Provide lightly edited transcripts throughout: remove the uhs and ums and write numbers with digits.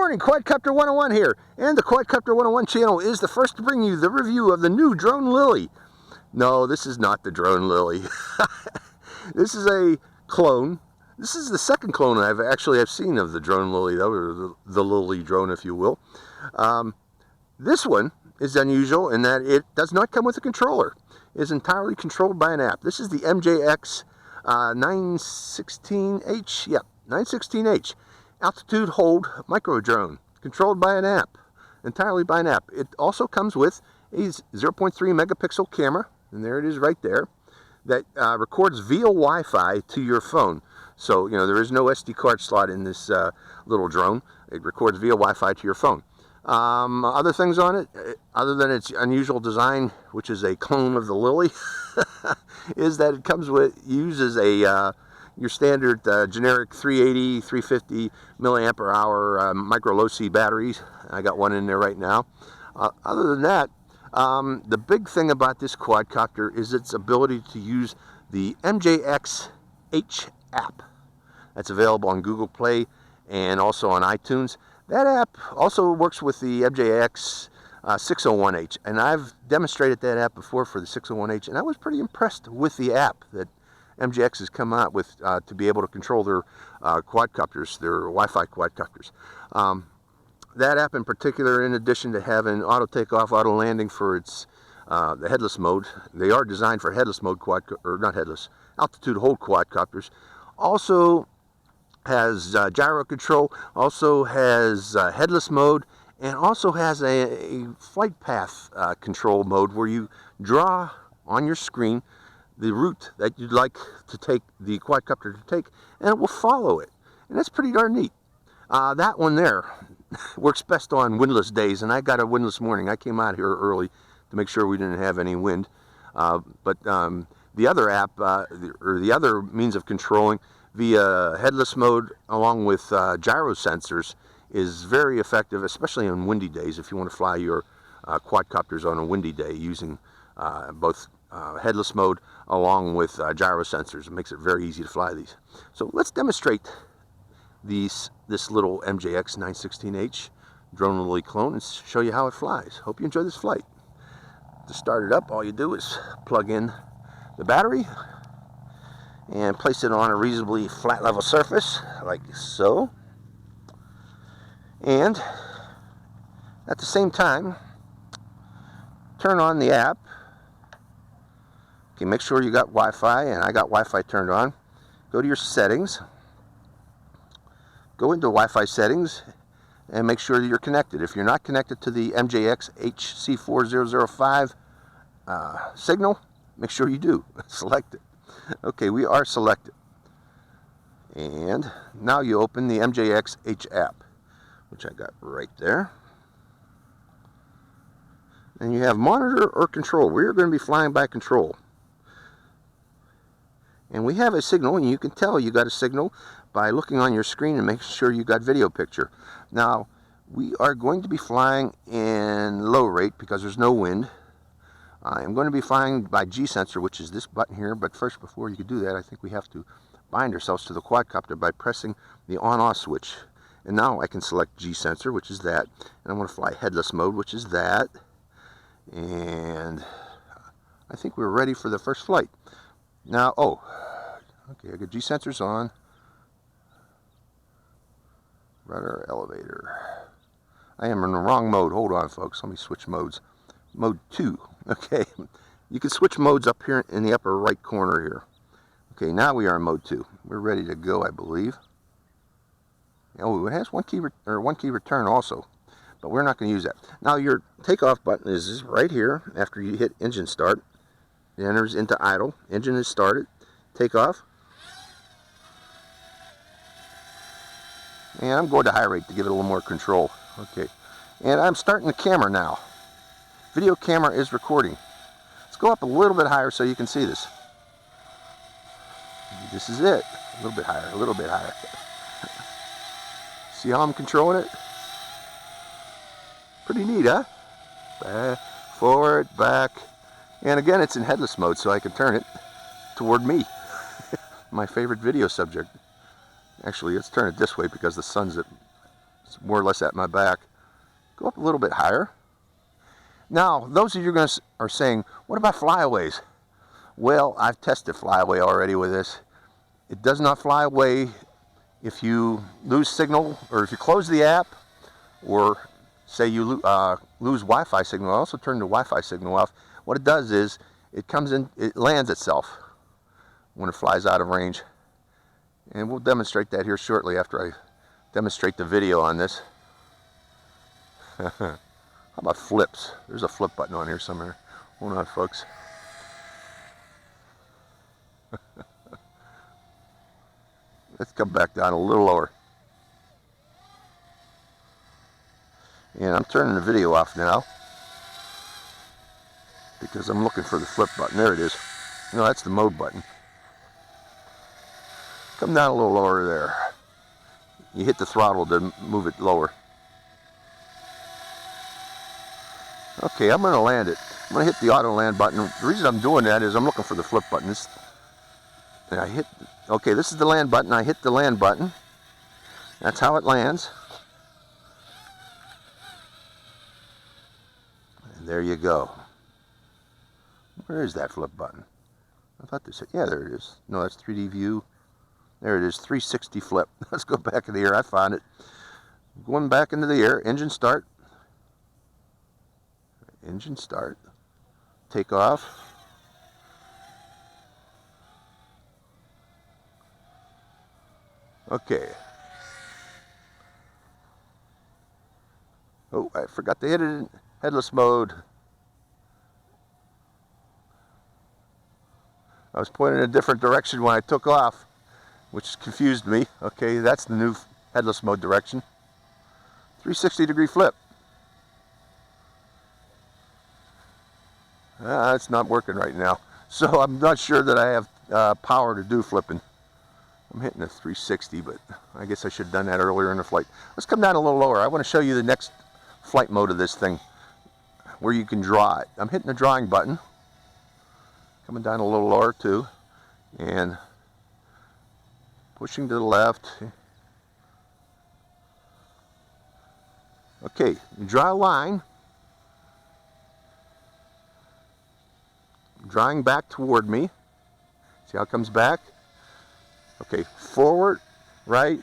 morning, Quadcopter 101 here, and the Quadcopter 101 channel is the first to bring you the review of the new drone Lily. No, this is not the drone Lily. This is a clone. This is the second clone I've seen of the drone Lily, or the Lily drone, if you will. This one is unusual in that it does not come with a controller. It is entirely controlled by an app. This is the MJX 916H. Yep, 916H. Altitude hold micro drone, controlled by an app, entirely by an app. It also comes with a 0.3 megapixel camera, and there it is right there, that records via Wi-Fi to your phone. So, you know, there is no SD card slot in this little drone. It records via Wi-Fi to your phone. Other things on it, other than its unusual design, which is a clone of the Lily, is that it uses a your standard generic 380, 350 milliamp hour micro Losi batteries. I got one in there right now. Other than that, the big thing about this quadcopter is its ability to use the MJX app. That's available on Google Play and also on iTunes. That app also works with the MJX 601H, and I've demonstrated that app before for the 601H, and I was pretty impressed with the app that MJX has come out with to be able to control their quadcopters, their Wi-Fi quadcopters. That app in particular, in addition to having auto takeoff, auto landing for its the headless mode, they are designed for headless mode altitude hold quadcopters. Also has gyro control, also has headless mode, and also has a flight path control mode where you draw on your screen the route that you'd like to take the quadcopter to take, and it will follow it. And that's pretty darn neat. That one there works best on windless days, and I got a windless morning. I came out here early to make sure we didn't have any wind. But the other app, or the other means of controlling via headless mode along with gyro sensors, is very effective, especially on windy days if you want to fly your quadcopters on a windy day using both headless mode along with gyro sensors. It makes it very easy to fly these. So let's demonstrate this little MJX 916H drone Lily clone and show you how it flies. Hope you enjoy this flight. To start it up, all you do is plug in the battery and place it on a reasonably flat level surface like so, and at the same time turn on the app. Okay, make sure you got Wi-Fi, and I got Wi-Fi turned on. Go to your settings, go into Wi-Fi settings, and make sure that you're connected. If you're not connected to the MJX HC4005 signal, make sure you do. Select it. Okay, we are selected. And now you open the MJX app, which I got right there. And you have monitor or control. We're going to be flying by control. And we have a signal, and you can tell you got a signal by looking on your screen and making sure you got video picture. Now, we are going to be flying in low rate because there's no wind. I'm going to be flying by G sensor, which is this button here, but first, before you can do that, I think we have to bind ourselves to the quadcopter by pressing the on-off switch. And now I can select G sensor, which is that, and I'm going to fly headless mode, which is that, and I think we're ready for the first flight. Now, okay, I got G sensors on. Rudder, elevator. I am in the wrong mode. Hold on, folks. Let me switch modes. Mode 2. Okay, you can switch modes up here in the upper right corner here. Okay, now we are in mode 2. We're ready to go, I believe. Oh, it has one key return also, but we're not going to use that. Now, your takeoff button is right here after you hit engine start. It enters into idle. Engine is started. Takeoff. And I'm going to high rate to give it a little more control. Okay. And I'm starting the camera now. Video camera is recording. Let's go up a little bit higher so you can see this. This is it. A little bit higher, a little bit higher. See how I'm controlling it? Pretty neat, huh? Back, forward, back. And again, it's in headless mode, so I can turn it toward me. My favorite video subject. Actually, let's turn it this way because the sun's It's more or less at my back. Go up a little bit higher. Now, those of you are saying, what about flyaways? Well, I've tested flyaway already with this. It does not fly away if you lose signal, or if you close the app, or say you lose Wi-Fi signal. I also turn the Wi-Fi signal off. What it does is, it comes in, it lands itself when it flies out of range. And we'll demonstrate that here shortly after I demonstrate the video on this. How about flips? There's a flip button on here somewhere. Hold on, folks. Let's come back down a little lower. And I'm turning the video off now because I'm looking for the flip button. There it is. No, that's the mode button. Come down a little lower there. You hit the throttle to move it lower. Okay, I'm going to land it. I'm going to hit the auto land button. The reason I'm doing that is I'm looking for the flip button. And I hit, okay, this is the land button. I hit the land button. That's how it lands. And there you go. Where is that flip button? I thought this, yeah, there it is. No, that's 3D view. There it is, 360 flip. Let's go back in the air. I found it. Going back into the air, engine start. Engine start. Take off. Okay. Oh, I forgot to hit it in headless mode. I was pointing in a different direction when I took off, which confused me. Okay, that's the new headless mode direction. 360-degree flip. It's not working right now. So I'm not sure that I have power to do flipping. I'm hitting a 360, but I guess I should have done that earlier in the flight. Let's come down a little lower. I want to show you the next flight mode of this thing, where you can draw it. I'm hitting the drawing button. Coming down a little lower too, and pushing to the left. Okay, you draw a line, drawing back toward me. See how it comes back? Okay, forward, right,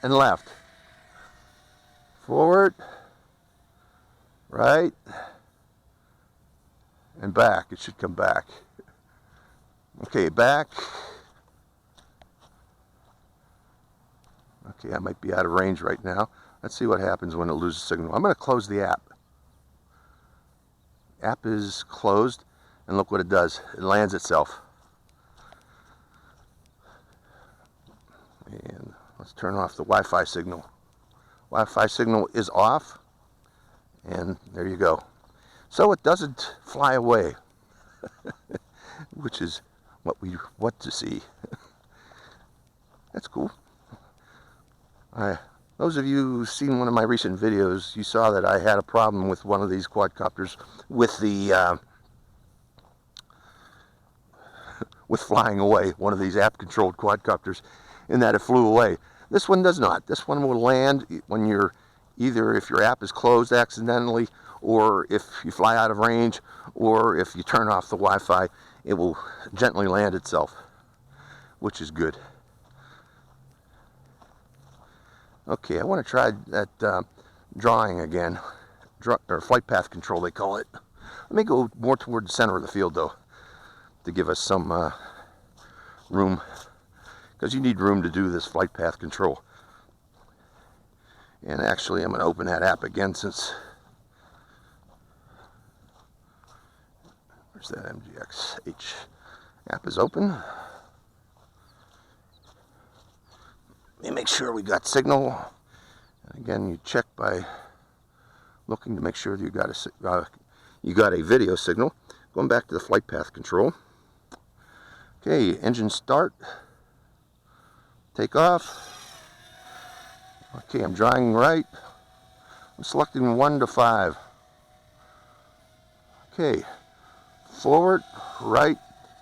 and left. Forward, right, and back. It should come back. Okay, back. Okay, I might be out of range right now. Let's see what happens when it loses signal. I'm going to close the app. App is closed, and look what it does. It lands itself. And let's turn off the Wi-Fi signal. Wi-Fi signal is off, and there you go. So it doesn't fly away, which is what we want to see. That's cool. Those of you who've seen one of my recent videos, you saw that I had a problem with one of these quadcopters with the with flying away. One of these app-controlled quadcopters, in that it flew away. This one does not. This one will land when you're either if your app is closed accidentally, or if you fly out of range, or if you turn off the Wi-Fi. It will gently land itself, which is good. Okay, I want to try that drawing again, or flight path control they call it. Let me go more toward the center of the field though, to give us some room, because you need room to do this flight path control. And actually I'm going to open that app again, since where's that MJX H app is open. Let me make sure we got signal. And again, you check by looking to make sure that you got a video signal. Going back to the flight path control. Okay, engine start. Take off. Okay, I'm drawing right. I'm selecting 1 to 5. Okay, forward, right,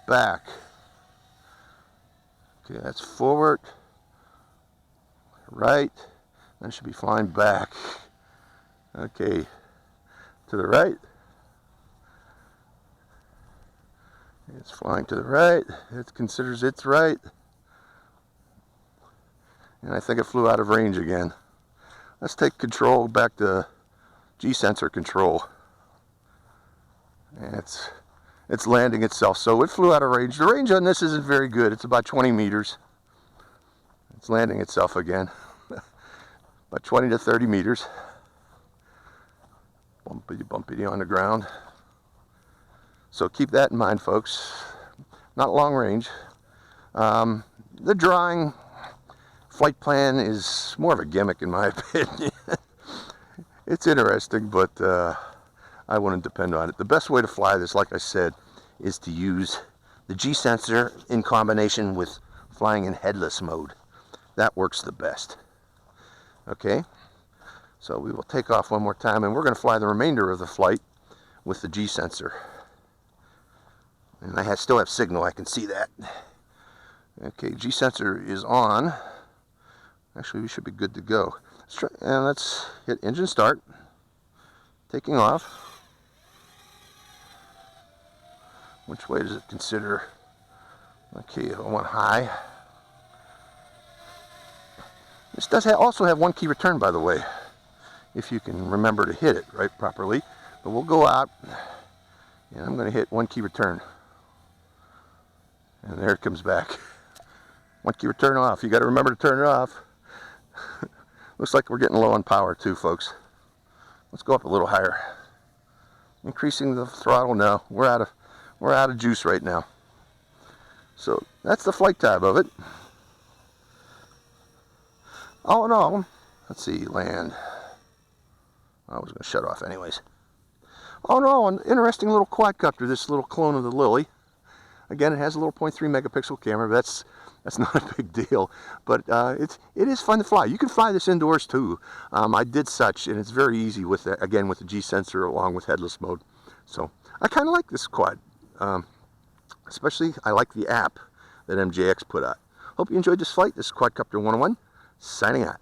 back. Okay, that's forward, right, Then it should be flying back. Okay, to the right. It's flying to the right. It considers it's right. And I think it flew out of range again. Let's take control back to G-sensor control. And it's landing itself, so it flew out of range. The range on this isn't very good. It's about 20 meters. It's landing itself again. About 20 to 30 meters. Bumpity on the ground. So keep that in mind, folks. Not long range. The drawing flight plan is more of a gimmick in my opinion. It's interesting, but I wouldn't depend on it. The best way to fly this, like I said, is to use the G-sensor in combination with flying in headless mode. That works the best. Okay, so we will take off one more time, and we're going to fly the remainder of the flight with the G-sensor. And I still have signal, I can see that. Okay, G-sensor is on. Actually, we should be good to go. Let's try, and let's hit engine start. Taking off. Which way does it consider? Okay, I want high. This does also have one key return, by the way, if you can remember to hit it right properly. But we'll go out, and I'm going to hit one key return. And there it comes back. One key return off. You got to remember to turn it off. Looks like we're getting low on power too, folks. Let's go up a little higher. Increasing the throttle. No, we're out of juice right now. So that's the flight time of it. All in all, let's see, land. I was going to shut off anyways. All in all, an interesting little quadcopter, this little clone of the Lily. Again, it has a little 0.3 megapixel camera, but that's not a big deal. But it is fun to fly. You can fly this indoors too. I did such, and it's very easy with the, again with the G-sensor along with headless mode. So I kind of like this quad. Especially, I like the app that MJX put out. Hope you enjoyed this flight. This is Quadcopter 101, signing out.